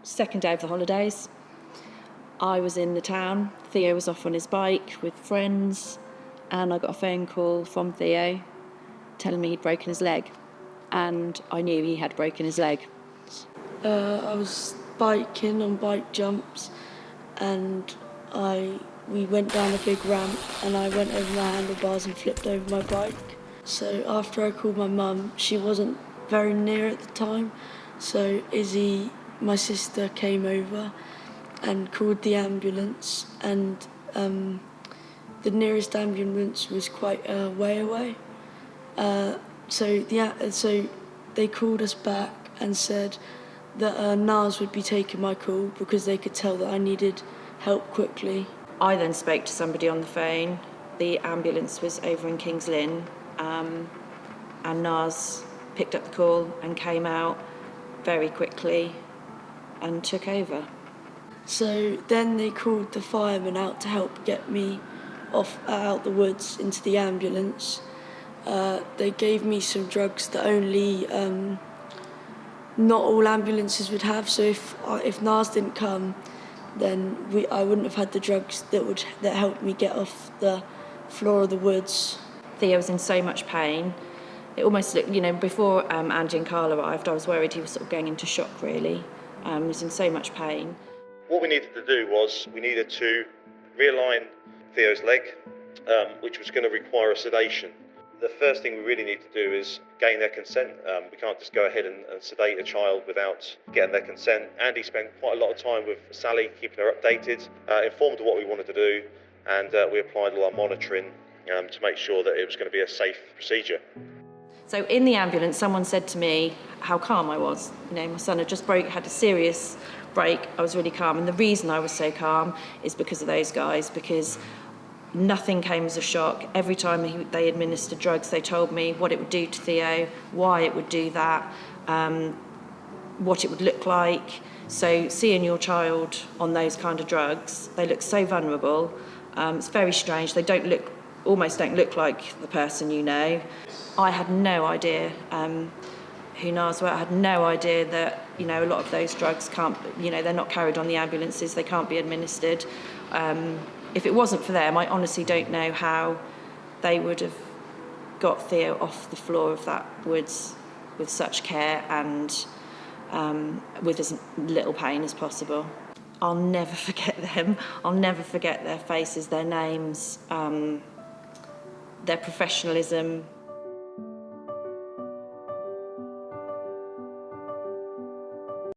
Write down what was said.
second day of the holidays. I was in the town. Theo was off on his bike with friends, and I got a phone call from Theo telling me he'd broken his leg, and I knew he had broken his leg. I was biking on bike jumps, and we went down a big ramp, and I went over my handlebars and flipped over my bike. So after I called my mum, she wasn't very near at the time, so Izzy, my sister, came over and called the ambulance, and the nearest ambulance was quite a way away. So they called us back and said that NARS would be taking my call because they could tell that I needed help quickly. I then spoke to somebody on the phone. The ambulance was over in Kings Lynn, and NARS picked up the call and came out very quickly and took over. So then they called the firemen out to help get me out the woods into the ambulance. They gave me some drugs that only not all ambulances would have. So if NARS didn't come, then I wouldn't have had the drugs that helped me get off the floor of the woods. Theo was in so much pain. It almost looked, before Angie and Carl arrived, I was worried he was sort of going into shock, really. He was in so much pain. What we needed to do was we needed to realign Theo's leg, which was going to require a sedation. The first thing we really need to do is gain their consent. We can't just go ahead and sedate a child without getting their consent. Andy spent quite a lot of time with Sally, keeping her updated, informed of what we wanted to do, and we applied all our monitoring to make sure that it was going to be a safe procedure. So in the ambulance, someone said to me how calm I was. My son had just had a serious break. I was really calm, and the reason I was so calm is because of those guys, because nothing came as a shock. Every time they administered drugs, they told me what it would do to Theo, why it would do that, what it would look like. So seeing your child on those kind of drugs, they look so vulnerable. It's very strange. They almost don't look like the person you know. I had no idea who NARS were. I had no idea that, a lot of those drugs can't, they're not carried on the ambulances, they can't be administered. If it wasn't for them, I honestly don't know how they would have got Theo off the floor of that woods with such care and with as little pain as possible. I'll never forget them. I'll never forget their faces, their names, their professionalism.